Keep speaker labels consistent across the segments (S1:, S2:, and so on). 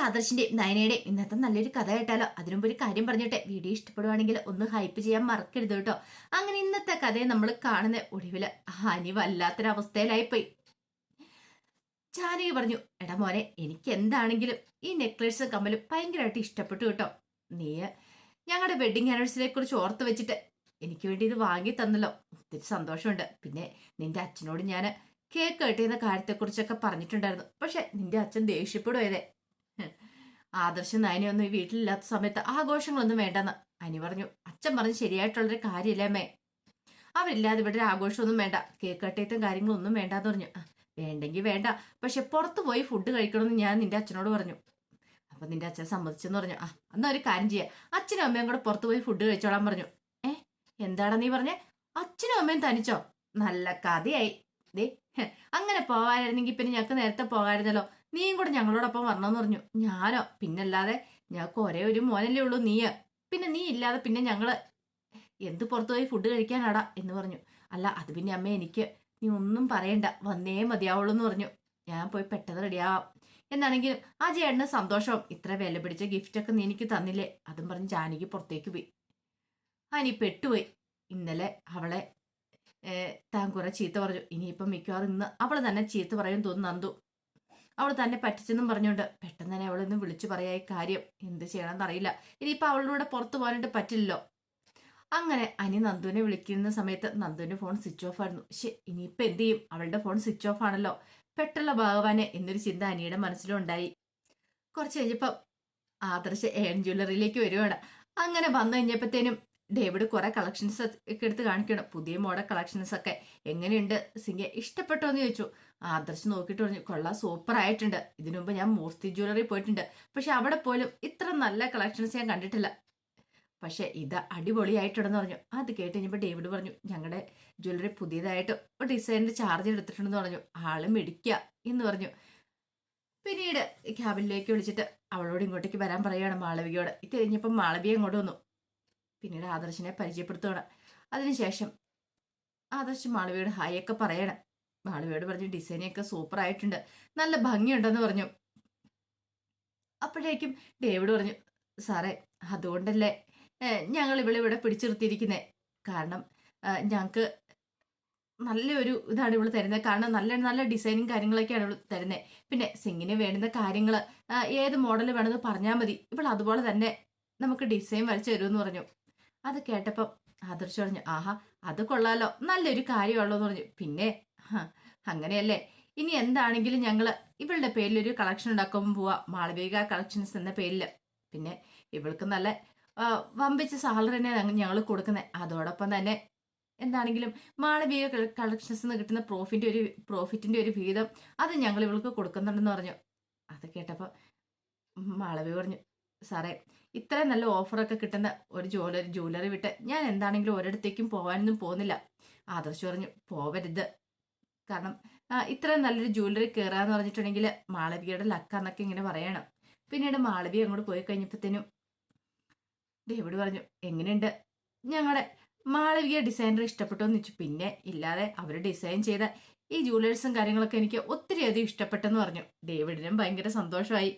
S1: ആദർശിന്റെയും നയനയുടെയും ഇന്നത്തെ നല്ലൊരു കഥ കേട്ടാലോ? അതിനുമ്പ് ഒരു കാര്യം പറഞ്ഞിട്ടെ, വീഡിയോ ഇഷ്ടപ്പെടുവാണെങ്കിൽ ഒന്ന് ഹൈപ്പ് ചെയ്യാൻ മറക്കരുത് കേട്ടോ. അങ്ങനെ ഇന്നത്തെ കഥയെ നമ്മൾ കാണുന്ന ഒടുവില് ഹനി വല്ലാത്തൊരവസ്ഥയിലായിപ്പോയി. ജാനകി പറഞ്ഞു, എടാ മോനെ, എനിക്ക് എന്താണെങ്കിലും ഈ നെക്ലേസും കമ്മലും ഭയങ്കരമായിട്ട് ഇഷ്ടപ്പെട്ടു കേട്ടോ. നീ ഞങ്ങളുടെ വെഡിങ് ആനിവേഴ്സറിയെ കുറിച്ച് ഓർത്ത് വെച്ചിട്ട് എനിക്ക് വേണ്ടി ഇത് വാങ്ങി തന്നല്ലോ, ഒത്തിരി സന്തോഷമുണ്ട്. പിന്നെ നിന്റെ അച്ഛനോട് ഞാൻ കേക്ക് കെട്ടിയുന്ന കാര്യത്തെക്കുറിച്ചൊക്കെ പറഞ്ഞിട്ടുണ്ടായിരുന്നു. പക്ഷെ നിന്റെ അച്ഛൻ ദേഷ്യപ്പെടുവേ. ആദർശം നയനയൊന്നും ഈ വീട്ടിലില്ലാത്ത സമയത്ത് ആഘോഷങ്ങളൊന്നും വേണ്ടെന്ന് അനി പറഞ്ഞു. അച്ഛൻ പറഞ്ഞ് ശരിയായിട്ടുള്ളൊരു കാര്യമില്ല അമ്മേ, അവരില്ലാതെ ഇവിടെ ഒരു ആഘോഷമൊന്നും വേണ്ട, കേക്ക് കട്ടയത്തും കാര്യങ്ങളൊന്നും വേണ്ടാന്ന് പറഞ്ഞു. വേണ്ടെങ്കിൽ വേണ്ട, പക്ഷെ പുറത്തു പോയി ഫുഡ് കഴിക്കണമെന്ന് ഞാൻ നിന്റെ അച്ഛനോട് പറഞ്ഞു. അപ്പൊ നിന്റെ അച്ഛൻ സമ്മതിച്ചെന്ന് പറഞ്ഞു. എന്നാ ഒരു കാര്യം ചെയ്യാം, അച്ഛനും അമ്മയും കൂടെ പുറത്തു പോയി ഫുഡ് കഴിച്ചോളാൻ പറഞ്ഞു. എന്താടാ നീ പറഞ്ഞേ? അച്ഛനും അമ്മയും തനിച്ചോ? നല്ല കഥയായി. ദേ, അങ്ങനെ പോകാനായിരുന്നെങ്കിൽ പിന്നെ ഞങ്ങൾക്ക് നേരത്തെ പോകാമായിരുന്നല്ലോ. നീയും കൂടെ ഞങ്ങളോടൊപ്പം വരണമെന്ന് പറഞ്ഞു. ഞാനോ? പിന്നല്ലാതെ, ഞങ്ങൾക്ക് ഒരേ ഒരു മോനല്ലേ ഉള്ളൂ, നീയ്. പിന്നെ നീ ഇല്ലാതെ പിന്നെ ഞങ്ങള് എന്ത് പുറത്തു പോയി ഫുഡ് കഴിക്കാനാടാ എന്ന് പറഞ്ഞു. അല്ല അത് പിന്നെ അമ്മ, എനിക്ക് നീ ഒന്നും പറയണ്ട, വന്നേ മതിയാവുള്ളൂ എന്ന് പറഞ്ഞു. ഞാൻ പോയി പെട്ടെന്ന് റെഡിയാവാം. എന്നാണെങ്കിലും ആ ചേട്ടന് സന്തോഷവും, ഇത്ര വില പിടിച്ച ഗിഫ്റ്റൊക്കെ നീ എനിക്ക് തന്നില്ലേ, അതും പറഞ്ഞ് ജാനകി പുറത്തേക്ക് പോയി. അനി പെട്ടുപോയി. ഇന്നലെ അവളെ താൻ കുറെ ചീത്ത പറഞ്ഞു. ഇനിയിപ്പം മിക്കവാറും ഇന്ന് അവൾ തന്നെ ചീത്ത പറയും തോന്നുന്നു. നന്ദു അവൾ തന്നെ പറ്റിച്ചെന്നും പറഞ്ഞുകൊണ്ട് പെട്ടെന്ന് തന്നെ അവളൊന്ന് വിളിച്ചു പറയായി കാര്യം എന്ത് ചെയ്യണമെന്ന് അറിയില്ല. ഇനിയിപ്പൊ അവളുടെ പുറത്തു പോകാനായിട്ട് പറ്റില്ലല്ലോ. അങ്ങനെ അനി നന്ദുവിനെ വിളിക്കുന്ന സമയത്ത് നന്ദുവിന്റെ ഫോൺ സ്വിച്ച് ഓഫ് ആയിരുന്നു. ഇനിയിപ്പൊ എന്ത് ചെയ്യും? അവളുടെ ഫോൺ സ്വിച്ച് ഓഫ് ആണല്ലോ. പെട്ടുള്ള ഭഗവാനെ എന്നൊരു ചിന്ത അനിയുടെ മനസ്സിലും ഉണ്ടായി. കുറച്ച് കഴിഞ്ഞപ്പം ആദർശ് ഏൺ ജ്വല്ലറിയിലേക്ക് വരുവാണ്. അങ്ങനെ വന്നു കഴിഞ്ഞപ്പോഴത്തേനും ഡേവിഡ് കുറെ കളക്ഷൻസ് ഒക്കെ എടുത്ത് കാണിക്കണം. പുതിയ മോഡൽ കളക്ഷൻസ് ഒക്കെ എങ്ങനെയുണ്ട് സിംഗെ, ഇഷ്ടപ്പെട്ടോ എന്ന് ചോദിച്ചു. ആദർശ് നോക്കിയിട്ട് പറഞ്ഞു, കൊള്ളാം, സൂപ്പർ ആയിട്ടുണ്ട്. ഇതിനു മുമ്പ് ഞാൻ മൂർത്തി ജ്വല്ലറി പോയിട്ടുണ്ട്, പക്ഷെ അവിടെ പോലും ഇത്ര നല്ല കളക്ഷൻസ് ഞാൻ കണ്ടിട്ടില്ല. പക്ഷെ ഇത് അടിപൊളിയായിട്ടുണ്ടെന്ന് പറഞ്ഞു. അത് കേട്ട് കഴിഞ്ഞപ്പോൾ ഡേവിഡ് പറഞ്ഞു, ഞങ്ങളുടെ ജ്വല്ലറി പുതിയതായിട്ട് ഒരു ഡിസൈനിന്റെ ചാർജ് എടുത്തിട്ടുണ്ടെന്ന് പറഞ്ഞു. ആള് മെടിക്കുക എന്ന് പറഞ്ഞു. പിന്നീട് ക്യാബിനിലേക്ക് വിളിച്ചിട്ട് അവളോട് ഇങ്ങോട്ടേക്ക് വരാൻ പറയുകയാണ് മാളവികയോട്. ഇത് കഴിഞ്ഞപ്പം മാളവിക അങ്ങോട്ട് വന്നു. പിന്നീട് ആദർശിനെ പരിചയപ്പെടുത്തുകയാണ്. അതിനുശേഷം ആദർശ് മാളവിയോട് ഹായ് ഒക്കെ പറയണം. മാളവിയോട് പറഞ്ഞു, ഡിസൈനൊക്കെ സൂപ്പർ ആയിട്ടുണ്ട്, നല്ല ഭംഗിയുണ്ടെന്ന് പറഞ്ഞു. അപ്പോഴേക്കും ഡേവിഡ് പറഞ്ഞു, സാറേ അതുകൊണ്ടല്ലേ ഞങ്ങൾ ഇവിടെ പിടിച്ചിർത്തിയിരിക്കുന്നേ. കാരണം ഞങ്ങൾക്ക് നല്ലൊരു ഇതാണ് ഇവള് തരുന്നത്. കാരണം നല്ല നല്ല ഡിസൈനും കാര്യങ്ങളൊക്കെയാണ് ഇവള് തരുന്നത്. പിന്നെ സിംഗിന് വേണ്ടുന്ന കാര്യങ്ങൾ ഏത് മോഡൽ വേണമെന്ന് പറഞ്ഞാൽ മതി, ഇവൾ അതുപോലെ തന്നെ നമുക്ക് ഡിസൈൻ വരച്ചു തരുമെന്ന് പറഞ്ഞു. അത് കേട്ടപ്പം ആദർശ് പറഞ്ഞു, ആഹാ അത് കൊള്ളാലോ, നല്ലൊരു കാര്യമുള്ളൂ എന്ന് പറഞ്ഞു. പിന്നെ അങ്ങനെയല്ലേ, ഇനി എന്താണെങ്കിലും ഞങ്ങള് ഇവളുടെ പേരിൽ ഒരു കളക്ഷൻ ഉണ്ടാക്കുമ്പോൾ പോവാ, മാളവിക കളക്ഷൻസ് എന്ന പേരില്. പിന്നെ ഇവൾക്ക് നല്ല വമ്പിച്ച സാലറി തന്നെ ഞങ്ങൾ കൊടുക്കുന്നത്. അതോടൊപ്പം തന്നെ എന്താണെങ്കിലും മാളവിക കളക്ഷൻസ് കിട്ടുന്ന പ്രോഫിറ്റിന്റെ ഒരു വിഹിതം അത് ഞങ്ങൾ ഇവൾക്ക് കൊടുക്കുന്നുണ്ടെന്ന് പറഞ്ഞു. അത് കേട്ടപ്പോൾ മാളവിക പറഞ്ഞു, സാറേ ഇത്രയും നല്ല ഓഫറൊക്കെ കിട്ടുന്ന ഒരു ജ്വല്ലറി വിട്ട് ഞാൻ എന്താണെങ്കിലും ഒരിടത്തേക്കും പോകാനൊന്നും പോകുന്നില്ല. ആദർശ് പറഞ്ഞു, പോവരുത്. കാരണം ഇത്രയും നല്ലൊരു ജ്വല്ലറി കയറാന്ന് പറഞ്ഞിട്ടുണ്ടെങ്കിൽ മാളവികയുടെ ലക്കാന്നൊക്കെ ഇങ്ങനെ പറയണം. പിന്നീട് മാളവിക അങ്ങോട്ട് പോയി കഴിഞ്ഞപ്പോഴത്തേനും ഡേവിഡ് പറഞ്ഞു, എങ്ങനെയുണ്ട് ഞങ്ങളുടെ മാളവിക ഡിസൈനർ ഇഷ്ടപ്പെട്ടോ എന്ന് ചോദിച്ചു. പിന്നെ ഇല്ലാതെ അവർ ഡിസൈൻ ചെയ്ത ഈ ജ്വല്ലേഴ്സും കാര്യങ്ങളൊക്കെ എനിക്ക് ഒത്തിരി അധികം ഇഷ്ടപ്പെട്ടെന്ന് പറഞ്ഞു. ഡേവിഡിനും ഭയങ്കര സന്തോഷമായി.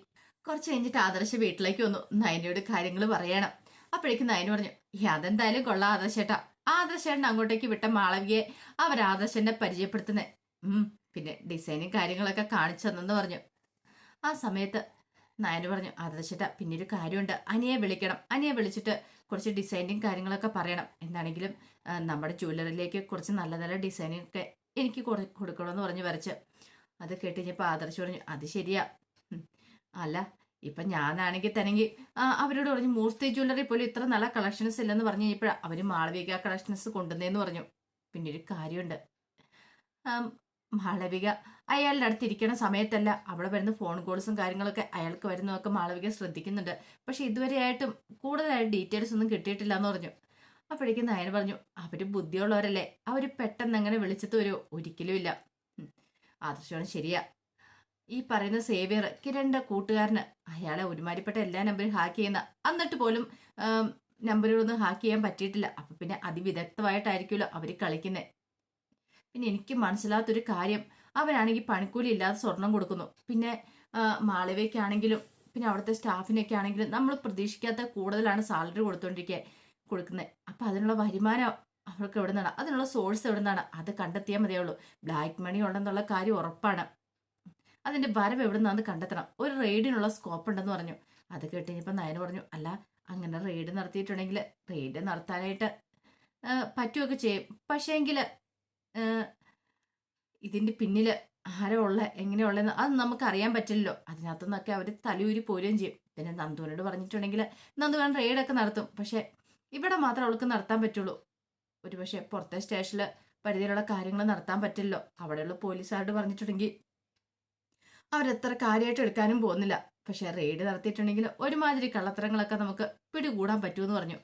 S1: കുറച്ച് കഴിഞ്ഞിട്ട് ആദർശ് വീട്ടിലേക്ക് വന്നു. നയനയോട് കാര്യങ്ങൾ പറയണം. അപ്പോഴേക്കും നയന പറഞ്ഞു, അതെന്തായാലും കൊള്ളാം ആദർശേട്ടാ. ആദർശേട്ടൻ അങ്ങോട്ടേക്ക് വിട്ട മാളവികയെ അവർ ആദർശനെ പരിചയപ്പെടുത്തുന്നേ. പിന്നെ ഡിസൈനും കാര്യങ്ങളൊക്കെ കാണിച്ചു തന്നെന്ന് പറഞ്ഞു. ആ സമയത്ത് നയന പറഞ്ഞു, ആദർശേട്ടാ പിന്നെ ഒരു കാര്യമുണ്ട്, അനിയെ വിളിക്കണം. അനിയെ വിളിച്ചിട്ട് കുറച്ച് ഡിസൈനിങ് കാര്യങ്ങളൊക്കെ പറയണം. എന്താണെങ്കിലും നമ്മുടെ ജ്വല്ലറിയിലേക്ക് കുറച്ച് നല്ല നല്ല ഡിസൈനിങ് ഒക്കെ എനിക്ക് കൊടുക്കണമെന്ന് പറഞ്ഞ് വരച്ച്. അത് കേട്ട് കഴിഞ്ഞപ്പോൾ ആദർശ് പറഞ്ഞു, അത് ശരിയാ. അല്ല ഇപ്പൊ ഞാനാണെങ്കിൽ തന്നെ അവരോട് പറഞ്ഞു, മൂർത്തി ജ്വല്ലറി പോലും ഇത്ര നല്ല കളക്ഷൻസ് ഇല്ലെന്ന് പറഞ്ഞു കഴിഞ്ഞപ്പോഴാണ് അവര് മാളവിക കളക്ഷൻസ് കൊണ്ടുവന്നേന്ന് പറഞ്ഞു. പിന്നെ ഒരു കാര്യമുണ്ട്, മാളവിക അയാളുടെ അടുത്തിരിക്കണ സമയത്തല്ല അവിടെ വരുന്ന ഫോൺ കോൾസും കാര്യങ്ങളൊക്കെ അയാൾക്ക് വരുന്നതൊക്കെ മാളവിക ശ്രദ്ധിക്കുന്നുണ്ട്. പക്ഷെ ഇതുവരെയായിട്ടും കൂടുതലായിട്ട് ഡീറ്റെയിൽസ് ഒന്നും കിട്ടിയിട്ടില്ല എന്ന് പറഞ്ഞു. അപ്പോഴേക്കും നയൻ പറഞ്ഞു, അവര് ബുദ്ധിയുള്ളവരല്ലേ, അവര് പെട്ടെന്ന് അങ്ങനെ വിളിച്ചത് ഒരിക്കലും ഇല്ല. ആദർശമാണ് ശരിയാ. ഈ പറയുന്ന സേവിയർ കിരണിന്റെ കൂട്ടുകാരന് അയാളെ ഒരുമാതിരിപ്പെട്ട എല്ലാ നമ്പറും ഹാക്ക് ചെയ്യുന്ന, എന്നിട്ട് പോലും നമ്പറുകളൊന്നും ഹാക്ക് ചെയ്യാൻ പറ്റിയിട്ടില്ല. അപ്പൊ പിന്നെ അതിവിദഗ്ധമായിട്ടായിരിക്കുമല്ലോ അവര് കളിക്കുന്നത്. പിന്നെ എനിക്ക് മനസ്സിലാത്തൊരു കാര്യം, അവരാണെങ്കിൽ പണിക്കൂലി ഇല്ലാതെ സ്വർണം കൊടുക്കുന്നു. പിന്നെ മാളവികയ്ക്കാണെങ്കിലും പിന്നെ അവിടുത്തെ സ്റ്റാഫിനൊക്കെ ആണെങ്കിലും നമ്മൾ പ്രതീക്ഷിക്കാത്ത കൂടുതലാണ് സാലറി കൊടുക്കുന്നത്. അപ്പം അതിനുള്ള വരുമാനം അവർക്ക് എവിടെ നിന്നാണ്, അതിനുള്ള സോഴ്സ് എവിടെ നിന്നാണ്, അത് കണ്ടെത്തിയാൽ മതിയുള്ളൂ. ബ്ലാക്ക് മണി ഉണ്ടെന്നുള്ള കാര്യം ഉറപ്പാണ്. അതിന്റെ വരവ് എവിടെ നിന്നാന്ന് കണ്ടെത്തണം. ഒരു റെയ്ഡിനുള്ള സ്കോപ്പ് ഉണ്ടെന്ന് പറഞ്ഞു. അത് കേട്ടിനിപ്പം നയന പറഞ്ഞു, അല്ല അങ്ങനെ റെയ്ഡ് നടത്തിയിട്ടുണ്ടെങ്കിൽ റെയ്ഡ് നടത്താനായിട്ട് പറ്റുകയൊക്കെ ചെയ്യും. പക്ഷേങ്കിൽ ഇതിന്റെ പിന്നില് ആരോ ഉള്ള എങ്ങനെയുള്ളതെന്ന് അത് നമുക്ക് അറിയാൻ പറ്റില്ലല്ലോ. അതിനകത്തുനിന്നൊക്കെ അവർ തലയൂരി പോരുകയും ചെയ്യും. പിന്നെ നന്ദുവിനോട് പറഞ്ഞിട്ടുണ്ടെങ്കിൽ നന്ദു വേണം റെയ്ഡൊക്കെ നടത്തും. പക്ഷെ ഇവിടെ മാത്രം അവൾക്ക് നടത്താൻ പറ്റുള്ളൂ. ഒരുപക്ഷെ പുറത്തെ സ്റ്റേഷനിൽ പരിധിയിലുള്ള കാര്യങ്ങൾ നടത്താൻ പറ്റില്ലല്ലോ. അവിടെയുള്ള പോലീസുകാരോട് പറഞ്ഞിട്ടുണ്ടെങ്കിൽ അവരെത്ര കാര്യമായിട്ട് എടുക്കാനും പോകുന്നില്ല. പക്ഷെ റെയ്ഡ് നടത്തിയിട്ടുണ്ടെങ്കിൽ ഒരുമാതിരി കള്ളത്തരങ്ങളൊക്കെ നമുക്ക് പിടികൂടാൻ പറ്റുമെന്ന് പറഞ്ഞു.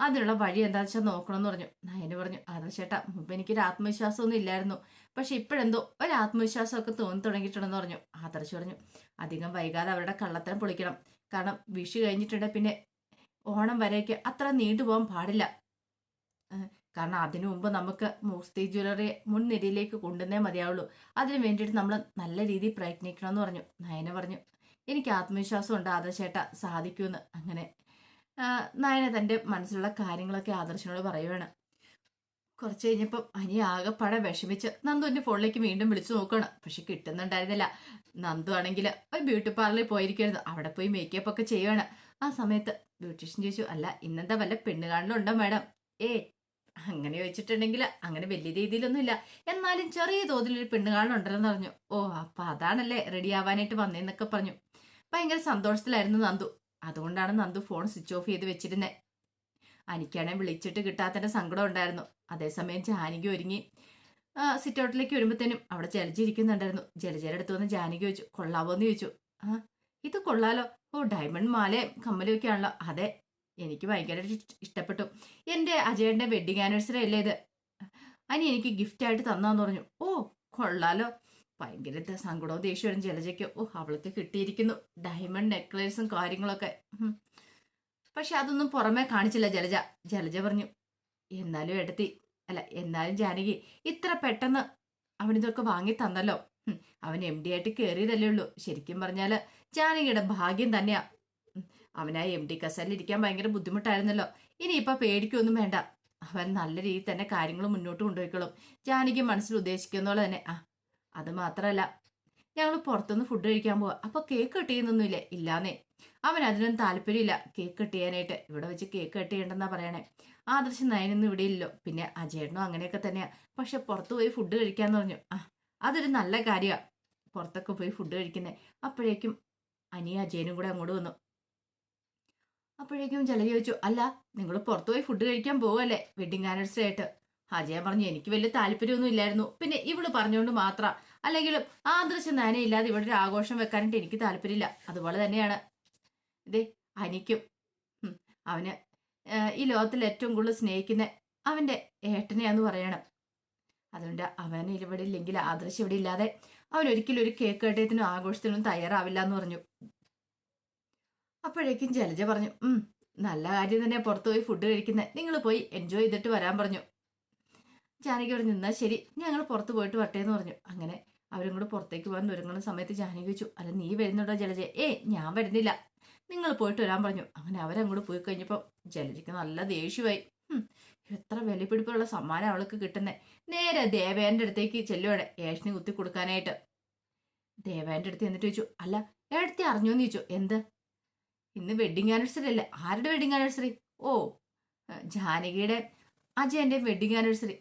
S1: അതിനുള്ള വഴി എന്താണെന്ന് വെച്ചാൽ നോക്കണമെന്ന് പറഞ്ഞു. നയന് പറഞ്ഞു, ആദർശേട്ടാ മുമ്പ് എനിക്കൊരു ആത്മവിശ്വാസമൊന്നും ഇല്ലായിരുന്നു, പക്ഷെ ഇപ്പോഴെന്തോ ഒരു ആത്മവിശ്വാസമൊക്കെ തോന്നി തുടങ്ങിയിട്ടുണ്ടെന്ന് പറഞ്ഞു. ആദർശ് പറഞ്ഞു, അധികം വൈകാതെ അവരുടെ കള്ളത്തരം പൊളിക്കണം. കാരണം വിഷു കഴിഞ്ഞിട്ടുണ്ടെങ്കിൽ പിന്നെ ഓണം വരേക്ക് അത്ര നീണ്ടുപോകാൻ പാടില്ല. കാരണം അതിനു മുമ്പ് നമുക്ക് മൂർത്തി ജ്വല്ലറിയെ മുൻനിരയിലേക്ക് കൊണ്ടുവന്നേ മതിയാവുള്ളൂ. അതിനു വേണ്ടിയിട്ട് നമ്മൾ നല്ല രീതിയിൽ പ്രയത്നിക്കണമെന്ന് പറഞ്ഞു. നയന പറഞ്ഞു, എനിക്ക് ആത്മവിശ്വാസം ഉണ്ട് ആദർശേട്ട സാധിക്കുമെന്ന്. അങ്ങനെ നയന തൻ്റെ മനസ്സിലുള്ള കാര്യങ്ങളൊക്കെ ആദർശനോട് പറയുവാണ്. കുറച്ച് കഴിഞ്ഞപ്പം അനി ആകെപ്പാടെ വിഷമിച്ച് നന്ദുവിൻ്റെ ഫോണിലേക്ക് വീണ്ടും വിളിച്ചു നോക്കുകയാണ്. പക്ഷെ കിട്ടുന്നുണ്ടായിരുന്നില്ല. നന്ദു ആണെങ്കിൽ ഒരു ബ്യൂട്ടി പാർലറിൽ പോയിരിക്കുമായിരുന്നു. അവിടെ പോയി മേക്കപ്പ് ഒക്കെ ചെയ്യുവാണ്. ആ സമയത്ത് ബ്യൂട്ടീഷ്യൻ ചോദിച്ചു, അല്ല ഇന്നെന്താ വല്ല പെണ്ണുകാണലുണ്ടോ മാഡം? അങ്ങനെ ചോദിച്ചിട്ടുണ്ടെങ്കിൽ അങ്ങനെ വലിയ രീതിയിലൊന്നും ഇല്ല, എന്നാലും ചെറിയ തോതിലൊരു പെണ്ണുകാണലുണ്ടല്ലോ എന്ന് പറഞ്ഞു. ഓ അപ്പൊ അതാണല്ലേ റെഡി ആവാനായിട്ട് വന്നേന്നൊക്കെ പറഞ്ഞു. ഭയങ്കര സന്തോഷത്തിലായിരുന്നു നന്ദു. അതുകൊണ്ടാണ് നന്ദു ഫോൺ സ്വിച്ച് ഓഫ് ചെയ്ത് വെച്ചിരുന്നത്. അനിക്കാണെ വിളിച്ചിട്ട് കിട്ടാത്തതിന്റെ സങ്കടം ഉണ്ടായിരുന്നു. അതേസമയം ജാനകി ഒരുങ്ങി സിറ്റ് ഔട്ടിലേക്ക് വരുമ്പോഴത്തേനും അവിടെ ജലജ ഇരിക്കുന്നുണ്ടായിരുന്നു. ജലജയുടെ അടുത്ത് വന്ന് ജാനകി ചോദിച്ചു, കൊള്ളാവോന്ന് ചോദിച്ചു. ഇത് കൊള്ളാലോ, ഓ ഡയമണ്ട് മാലയും കമ്മലും ഒക്കെ ആണല്ലോ. അതെ, എനിക്ക് ഭയങ്കര ഇഷ്ടപ്പെട്ടു. എൻ്റെ അജയന്റെ വെഡിങ് ആനിവേഴ്സറി അല്ലേ ഇത്, അനി എനിക്ക് ഗിഫ്റ്റ് ആയിട്ട് തന്നാന്ന് പറഞ്ഞു. ഓ കൊള്ളാലോ. ഭയങ്കര സങ്കടവും ദേഷ്യവും ജലജയ്ക്ക്. ഓ അവൾക്ക് കിട്ടിയിരിക്കുന്നു ഡയമണ്ട് നെക്ലേസും കാര്യങ്ങളൊക്കെ. പക്ഷെ അതൊന്നും പുറമേ കാണിച്ചില്ല ജലജ. ജലജ പറഞ്ഞു, എന്നാലും എടുത്തി അല്ല എന്നാലും ജാനകി ഇത്ര പെട്ടെന്ന് അവനിതൊക്കെ വാങ്ങി തന്നല്ലോ. അവൻ എം ഡി ആയിട്ട് കയറിയതല്ലേ ഉള്ളൂ. ശരിക്കും പറഞ്ഞാല് ജാനകിയുടെ ഭാഗ്യം തന്നെയാ. അവനായി എം ഡി കസലിരിക്കാൻ ഭയങ്കര ബുദ്ധിമുട്ടായിരുന്നല്ലോ. ഇനിയിപ്പൊ പേടിക്കൊന്നും വേണ്ട, അവൻ നല്ല രീതിയിൽ തന്നെ കാര്യങ്ങൾ മുന്നോട്ട് കൊണ്ടുപോയിക്കോളും. ജാനകി മനസ്സിൽ ഉദ്ദേശിക്കുന്ന പോലെ തന്നെ. അത് മാത്രമല്ല, ഞങ്ങൾ പുറത്തുനിന്ന് ഫുഡ് കഴിക്കാൻ പോവാ. അപ്പൊ കേക്ക് കട്ട് ചെയ്യുന്നൊന്നുമില്ലേ? ഇല്ലാന്നേ, അവൻ അതിനൊന്നും താല്പര്യമില്ല കേക്ക് കട്ട് ചെയ്യാനായിട്ട്. ഇവിടെ വെച്ച് കേക്ക് കട്ട് ചെയ്യണ്ടെന്നാ പറയണേ. ആദർശം നയനൊന്നും ഇവിടെ ഇല്ലല്ലോ, പിന്നെ അജയണ്ണോ അങ്ങനെയൊക്കെ തന്നെയാ. പക്ഷെ പുറത്തു പോയി ഫുഡ് കഴിക്കാന്ന് പറഞ്ഞു. അതൊരു നല്ല കാര്യമാണ്, പുറത്തൊക്കെ പോയി ഫുഡ് കഴിക്കുന്നേ. അപ്പോഴേക്കും അനിയും അജയനും കൂടെ അങ്ങോട്ട് വന്നു. അപ്പോഴേക്കും ജലജ ചോദിച്ചു, അല്ല നിങ്ങൾ പുറത്തു പോയി ഫുഡ് കഴിക്കാൻ പോവല്ലേ വെഡിങ് ആനിവേഴ്സറി ആയിട്ട്? അജയ പറഞ്ഞു, എനിക്ക് വലിയ താല്പര്യമൊന്നും ഇല്ലായിരുന്നു, പിന്നെ ഇവള് പറഞ്ഞുകൊണ്ട് മാത്രം. അല്ലെങ്കിലും ആദർശം നയനയില്ലാതെ ഇവിടെ ഒരു ആഘോഷം വെക്കാനായിട്ട് എനിക്ക് താല്പര്യമില്ല. അതുപോലെ തന്നെയാണ് ഇതേ അനിക്കും. അവന് ഈ ലോകത്തിൽ ഏറ്റവും കൂടുതൽ സ്നേഹിക്കുന്ന അവന്റെ ഏട്ടനെയാന്ന് പറയണം. അതുകൊണ്ട് അവന് ഇവിടെ ഇല്ലെങ്കിൽ ആദർശം ഇവിടെ ഇല്ലാതെ അവൻ ഒരിക്കലും ഒരു കേക്ക് കട്ടയത്തിനും ആഘോഷത്തിനും തയ്യാറാവില്ല എന്ന് പറഞ്ഞു. അപ്പോഴേക്കും ജലജ പറഞ്ഞു, നല്ല കാര്യം തന്നെ പുറത്തു പോയി ഫുഡ് കഴിക്കുന്നത്, നിങ്ങൾ പോയി എൻജോയ് ചെയ്തിട്ട് വരാൻ പറഞ്ഞു. ജാനകി പറഞ്ഞു, എന്നാൽ ശരി ഞങ്ങൾ പുറത്ത് പോയിട്ട് വട്ടെ എന്ന് പറഞ്ഞു. അങ്ങനെ അവരും കൂടെ പുറത്തേക്ക് പോകാൻ ഒരുങ്ങുന്ന സമയത്ത് ജാനകി ചോദിച്ചു, അല്ല നീ വരുന്നുണ്ടോ ജലജ? ഞാൻ വരുന്നില്ല, നിങ്ങൾ പോയിട്ട് വരാൻ പറഞ്ഞു. അങ്ങനെ അവരങ്ങോട്ട് പോയി കഴിഞ്ഞപ്പോൾ ജലജയ്ക്ക് നല്ല ദേഷ്യമായി. എത്ര വിലപിടിപ്പുള്ള സമ്മാനം അവൾക്ക് കിട്ടുന്നേ. നേരെ ദേവേന്റെ അടുത്തേക്ക് ചെല്ലുവാണ് ഏഷണി കുത്തി കൊടുക്കാനായിട്ട്. ദേവേന്റെ അടുത്ത് എന്നിട്ട് ചോദിച്ചു, അല്ല ഏടത്തി അറിഞ്ഞോന്ന് ചോദിച്ചു. എന്ത്? ഇന്ന് വെഡിങ് ആനിവേഴ്സറി അല്ലേ? ആരുടെ വെഡിങ് ആനിവേഴ്സറി? ഓ ജാനകിയുടെ അജയന്റെ വെഡിങ് ആനിവേഴ്സറി.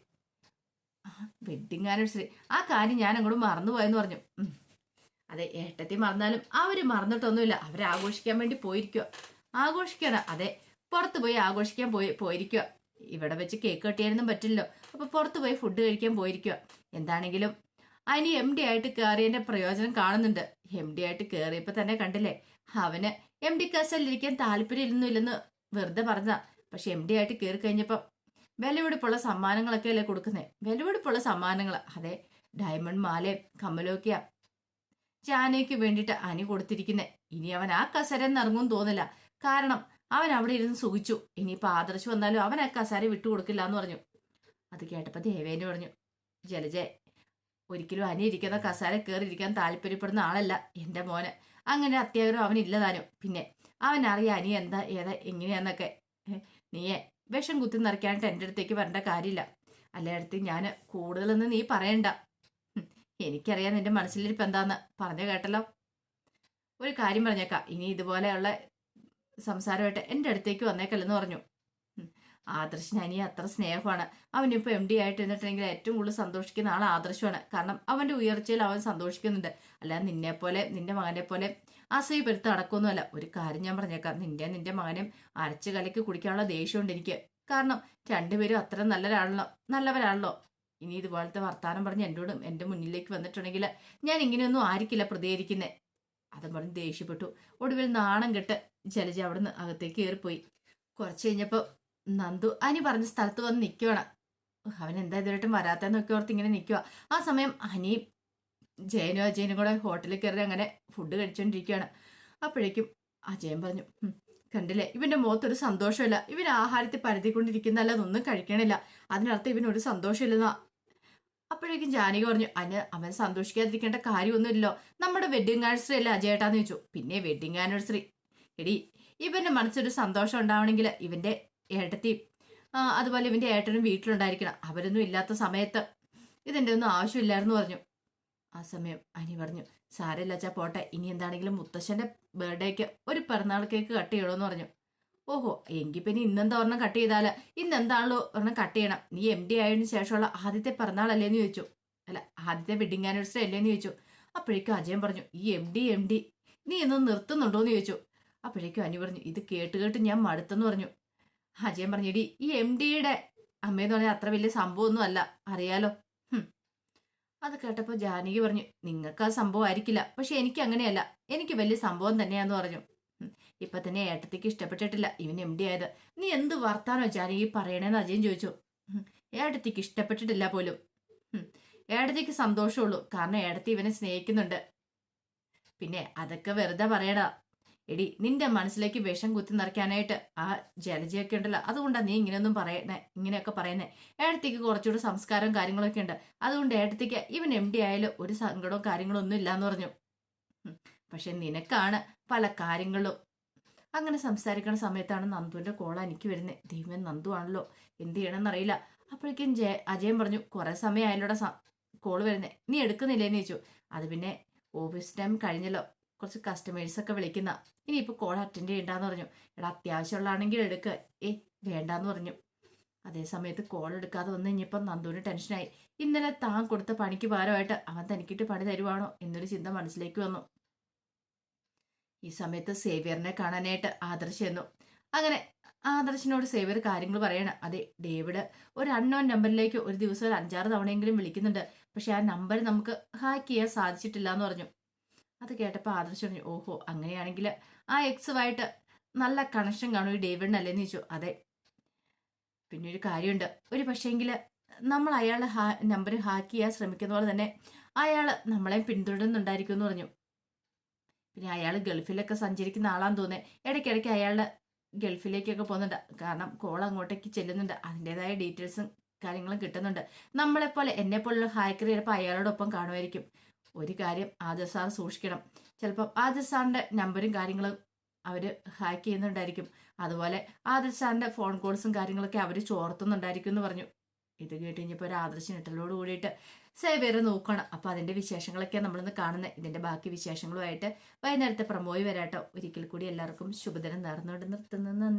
S1: വെഡിങ് ആനിവേഴ്സറി, ആ കാര്യം ഞാൻ അങ്ങോട്ട് മറന്നുപോയെന്ന് പറഞ്ഞു. അതെ, ഏട്ടത്തി മറന്നാലും അവര് മറന്നിട്ടൊന്നുമില്ല, അവരെ ആഘോഷിക്കാൻ വേണ്ടി പോയിരിക്കുക. ആഘോഷിക്കണം, അതെ പുറത്ത് പോയി ആഘോഷിക്കാൻ പോയിരിക്കുക. ഇവിടെ വെച്ച് കേക്ക് കട്ടിയാനൊന്നും പറ്റില്ലല്ലോ, അപ്പൊ പുറത്ത് പോയി ഫുഡ് കഴിക്കാൻ പോയിരിക്കുക. എന്താണെങ്കിലും അതിന് എം ഡി ആയിട്ട് കയറിയതിന്റെ പ്രയോജനം കാണുന്നുണ്ട്. എം ഡി ആയിട്ട് കയറിയപ്പോ തന്നെ കണ്ടില്ലേ, അവന് എം ഡി കസലിരിക്കാൻ താല്പര്യമൊന്നുമില്ലെന്ന് വെറുതെ പറഞ്ഞതാ. പക്ഷെ എം ഡി ആയിട്ട് കയറി കഴിഞ്ഞപ്പോ വിലപിടിപ്പുള്ള സമ്മാനങ്ങളൊക്കെ അല്ലേ കൊടുക്കുന്നേ. വിലപിടിപ്പുള്ള സമ്മാനങ്ങൾ, അതെ ഡയമണ്ട് മാലയും കമ്മലൊക്കെയാ ജാനയ്ക്ക് വേണ്ടിയിട്ട് അനി കൊടുത്തിരിക്കുന്നേ. ഇനി അവൻ ആ കസരന്ന് ഇറങ്ങുമെന്ന് തോന്നില്ല, കാരണം അവൻ അവിടെ ഇരുന്ന് സുഖിച്ചു. ഇനിയിപ്പോ ആദർശ് വന്നാലും അവൻ ആ കസാര വിട്ടുകൊടുക്കില്ല എന്ന് പറഞ്ഞു. അത് കേട്ടപ്പോ ദേവേന് പറഞ്ഞു, ജലജെ ഒരിക്കലും അനി ഇരിക്കുന്ന കസാര കയറിയിരിക്കാൻ താല്പര്യപ്പെടുന്ന ആളല്ല എൻ്റെ മോന്. അങ്ങനെ അത്യാഗ്രഹം അവനില്ലതാനും. പിന്നെ അവനറിയാം അനി എന്താ ഏതാ എങ്ങനെയാന്നൊക്കെ. നീയെ വിഷം കുത്തി നിറയ്ക്കാനായിട്ട് എൻ്റെ അടുത്തേക്ക് വരേണ്ട കാര്യമില്ല. അല്ലേടത്ത് ഞാൻ കൂടുതലൊന്നും നീ പറയണ്ട. എനിക്കറിയാം നിന്റെ മനസ്സിലിരിപ്പ് എന്താന്ന്. പറഞ്ഞു കേട്ടല്ലോ. ഒരു കാര്യം പറഞ്ഞേക്കാം, ഇനി ഇതുപോലെയുള്ള സംസാരമായിട്ട് എൻ്റെ അടുത്തേക്ക് വന്നേക്കല്ലെന്ന് പറഞ്ഞു. ആദർശിന് അനിയെ അത്ര സ്നേഹമാണ്. അവനിപ്പോൾ MD ആയിട്ട് ഇരുന്നിട്ടുണ്ടെങ്കിൽ ഏറ്റവും കൂടുതൽ സന്തോഷിക്കുന്ന ആൾ ആദർശമാണ്. കാരണം അവന്റെ ഉയർച്ചയിൽ അവൻ സന്തോഷിക്കുന്നുണ്ട്. അല്ലാതെ നിന്നെ പോലെ നിന്റെ മകനെ പോലെ അസൂയപ്പെടുത്ത് നടക്കൊന്നുമല്ല. ഒരു കാര്യം ഞാൻ പറഞ്ഞേക്കാം, നിന്റെ മകനും അരച്ചു കലക്കി കുടിക്കാനുള്ള ദേഷ്യമുണ്ട് എനിക്ക്. കാരണം രണ്ടുപേരും അത്ര നല്ലവരാണല്ലോ. ഇനി ഇതുപോലത്തെ വർത്താനം പറഞ്ഞ് എന്നോടും എൻ്റെ മുന്നിലേക്ക് വന്നിട്ടുണ്ടെങ്കിൽ ഞാൻ ഇങ്ങനെയൊന്നും ആയിരിക്കില്ല പ്രതികരിക്കുന്നേ. അതും പറഞ്ഞ് ദേഷ്യപ്പെട്ടു. ഒടുവിൽ നാണം കെട്ട് ജലജ അവിടുന്ന് അകത്തേക്ക് കയറിപ്പോയി. കുറച്ച് കഴിഞ്ഞപ്പോൾ നന്ദു അനി പറഞ്ഞ സ്ഥലത്ത് വന്ന് നിൽക്കുവാണ്. അവൻ എന്താ ഇതുവരെയായിട്ടും വരാത്തെന്നൊക്കെ ഓർത്ത് ഇങ്ങനെ നിൽക്കുക. ആ സമയം അനിയും അജയനും കൂടെ ഹോട്ടലിൽ കയറി അങ്ങനെ ഫുഡ് കഴിച്ചുകൊണ്ടിരിക്കുകയാണ്. അപ്പോഴേക്കും അജയൻ പറഞ്ഞു, കണ്ടില്ലേ ഇവന്റെ മുഖത്തൊരു സന്തോഷമില്ല. ഇവൻ ആഹാരത്തിൽ പരതിക്കൊണ്ടിരിക്കുന്നല്ലാതെ ഒന്നും കഴിക്കണില്ല. അതിനർത്ഥം ഇവനൊരു സന്തോഷമില്ലെന്നാ. അപ്പോഴേക്കും ജാനകി പറഞ്ഞു, അവൻ സന്തോഷിക്കാതിരിക്കേണ്ട കാര്യമൊന്നുമില്ലല്ലോ. നമ്മുടെ വെഡിങ് ആനിവേഴ്സറി അല്ലേ അജയേട്ടാന്ന് ചോദിച്ചു. പിന്നെ വെഡിങ് ആനിവേഴ്സറി എടി, ഇവന്റെ മനസ്സൊരു സന്തോഷം ഉണ്ടാവണമെങ്കിൽ ഇവന്റെ ഏട്ടത്തിയും അതുപോലെ ഇവന്റെ ഏട്ടനും വീട്ടിലുണ്ടായിരിക്കണം. അവരൊന്നും ഇല്ലാത്ത സമയത്ത് ഇതിൻ്റെ ഒന്നും ആവശ്യമില്ലായിരുന്നു പറഞ്ഞു. ആ സമയം അനി പറഞ്ഞു, സാരമില്ല അച്ഛാ പോട്ടെ, ഇനി എന്താണെങ്കിലും മുത്തശ്ശന്റെ ബർത്ത്ഡേക്ക് ഒരു പിറന്നാൾ കേക്ക് കട്ട് ചെയ്യണമെന്ന് പറഞ്ഞു. ഓഹോ, എങ്കിൽ പിന്നെ ഇന്നെന്താ ഒരെണ്ണം കട്ട് ചെയ്താല്? ഇന്നെന്താണല്ലോ ഒരെണ്ണം കട്ട് ചെയ്യണം. നീ MD ആയതിനു ശേഷമുള്ള ആദ്യത്തെ പിറന്നാളല്ലേന്ന് ചോദിച്ചു. അല്ല, ആദ്യത്തെ വെഡിങ് ആനിവേഴ്സറി അല്ലേന്ന് ചോദിച്ചു. അപ്പോഴേക്കും അജയൻ പറഞ്ഞു, ഈ MD നീ ഇന്ന് നിർത്തുന്നുണ്ടോന്ന് ചോദിച്ചു. അപ്പോഴേക്കും അനി പറഞ്ഞു, ഇത് കേട്ട് ഞാൻ മടുത്തെന്ന് പറഞ്ഞു. അജയൻ പറഞ്ഞു, ഇടി ഈ MDയുടെ അമ്മയെന്ന് പറഞ്ഞാൽ അത്ര വലിയ സംഭവമൊന്നും അല്ല, അറിയാലോ. അത് കേട്ടപ്പോൾ ജാനകി പറഞ്ഞു, നിങ്ങൾക്ക് ആ സംഭവം ആയിരിക്കില്ല, പക്ഷെ എനിക്ക് അങ്ങനെയല്ല, എനിക്ക് വലിയ സംഭവം തന്നെയാന്ന് പറഞ്ഞു. ഇപ്പൊ തന്നെ ഏട്ടത്തിക്ക് ഇഷ്ടപ്പെട്ടിട്ടില്ല ഇവൻ MD ആയത്. നീ എന്ത് വർത്താനോ ജാനകി പറയണേന്ന് അജയൻ ചോദിച്ചു. ഏട്ടത്തിക്ക് ഇഷ്ടപ്പെട്ടിട്ടില്ല പോലും. ഏട്ടത്തിക്ക് സന്തോഷമുള്ളൂ, കാരണം ഏട്ടത്തി ഇവനെ സ്നേഹിക്കുന്നുണ്ട്. പിന്നെ അതൊക്കെ വെറുതെ പറയടാ. എടി, നിന്റെ മനസ്സിലേക്ക് വിഷം കുത്തി നിറയ്ക്കാനായിട്ട് ആ ജലജയൊക്കെ ഉണ്ടല്ലോ, അതുകൊണ്ടാണ് നീ ഇങ്ങനെയൊക്കെ പറയുന്നേ. ഏട്ടത്തിക്ക് കുറച്ചുകൂടി സംസ്കാരവും കാര്യങ്ങളൊക്കെ ഉണ്ട്. അതുകൊണ്ട് ഏട്ടത്തിക്ക് ഇവൻ MD ആയാലും ഒരു സങ്കടവും കാര്യങ്ങളും ഒന്നും ഇല്ലാന്ന് പറഞ്ഞു. പക്ഷെ നിനക്കാണ് പല കാര്യങ്ങളും. അങ്ങനെ സംസാരിക്കുന്ന സമയത്താണ് നന്ദുവിന്റെ കോൾ എനിക്ക് വരുന്നത്. ദൈവം, നന്ദു ആണല്ലോ, എന്ത് ചെയ്യണമെന്നറിയില്ല. അപ്പോഴേക്കും അജയൻ പറഞ്ഞു, കുറെ സമയമായാലോടെ കോള് വരുന്നേ, നീ എടുക്കുന്നില്ലേന്ന് ചോദിച്ചു. അത് പിന്നെ ഓഫീസ് ടൈം കഴിഞ്ഞല്ലോ, കുറച്ച് കസ്റ്റമേഴ്സൊക്കെ വിളിക്കുന്ന, ഇനിയിപ്പോൾ കോൾ അറ്റൻഡ് ചെയ്യണ്ടെന്ന് പറഞ്ഞു. എടാ, അത്യാവശ്യമുള്ളതാണെങ്കിൽ എടുക്കുക. വേണ്ടാന്ന് പറഞ്ഞു. അതേ സമയത്ത് കോൾ എടുക്കാതെ വന്നു കഴിഞ്ഞപ്പോൾ നന്ദുവിന് ടെൻഷനായി. ഇന്നലെ താൻ കൊടുത്ത പണിക്ക് പകരമായിട്ട് അവൻ തനിക്കിട്ട് പണി തരുവാണോ എന്നൊരു ചിന്ത മനസ്സിലേക്ക് വന്നു. ഈ സമയത്ത് സേവ്യറിനെ കാണാനായിട്ട് ആദർശ് ചെന്നു. അങ്ങനെ ആദർശിനോട് സേവ്യർ കാര്യങ്ങൾ പറയണം. അതെ, ഡേവിഡ് ഒരു അൺനോൺ നമ്പറിലേക്ക് ഒരു ദിവസം ഒരു 5-6 തവണയെങ്കിലും വിളിക്കുന്നുണ്ട്. പക്ഷെ ആ നമ്പർ നമുക്ക് ഹാക്ക് ചെയ്യാൻ സാധിച്ചിട്ടില്ല എന്ന് പറഞ്ഞു. അത് കേട്ടപ്പോൾ ആദർശ് പറഞ്ഞു, ഓഹോ, അങ്ങനെയാണെങ്കിൽ ആ എക്സുമായിട്ട് നല്ല കണക്ഷൻ കാണും ഈ ഡേവിഡിനല്ലേന്ന് ചോദിച്ചു. അതെ, പിന്നെ ഒരു കാര്യമുണ്ട്, ഒരു പക്ഷേങ്കിൽ നമ്മൾ അയാളെ നമ്പർ ഹാക്ക് ചെയ്യാൻ ശ്രമിക്കുന്ന പോലെ തന്നെ അയാൾ നമ്മളെ പിന്തുടരുന്നുണ്ടായിരിക്കും എന്ന് പറഞ്ഞു. പിന്നെ അയാൾ ഗൾഫിലൊക്കെ സഞ്ചരിക്കുന്ന ആളാന്ന് തോന്നേ. ഇടയ്ക്കിടയ്ക്ക് അയാളുടെ ഗൾഫിലേക്കൊക്കെ പോകുന്നുണ്ട്. കാരണം കോൾ അങ്ങോട്ടേക്ക് ചെല്ലുന്നുണ്ട്. അതിൻ്റെതായ ഡീറ്റെയിൽസും കാര്യങ്ങളും കിട്ടുന്നുണ്ട്. നമ്മളെപ്പോലെ എന്നെപ്പോലുള്ള ഹാക്കർ ചിലപ്പോൾ അയാളോടൊപ്പം കാണുമായിരിക്കും. ഒരു കാര്യം ആദിൽ സാർ സൂക്ഷിക്കണം. ചിലപ്പം ആദിൽ സാറിൻ്റെ നമ്പറും കാര്യങ്ങളും അവർ ഹാക്ക് ചെയ്യുന്നുണ്ടായിരിക്കും. അതുപോലെ ആദിൽ സാറിൻ്റെ ഫോൺ കോൾസും കാര്യങ്ങളൊക്കെ അവർ ചോർത്തുന്നുണ്ടായിരിക്കും എന്ന് പറഞ്ഞു. ഇത് കേട്ട് കഴിഞ്ഞപ്പോൾ ഒരു ആദർശനിട്ടലോട് കൂടിയിട്ട് സേവ്യർ നോക്കണം. അപ്പോൾ അതിൻ്റെ വിശേഷങ്ങളൊക്കെ നമ്മളിന്ന് കാണുന്നത്. ഇതിൻ്റെ ബാക്കി വിശേഷങ്ങളുമായിട്ട് വൈകുന്നേരത്തെ പ്രമോയി വരാട്ടോ. ഒരിക്കൽ കൂടി എല്ലാവർക്കും ശുഭദിനം നേർന്നുകൊണ്ട് നിർത്തുന്നു.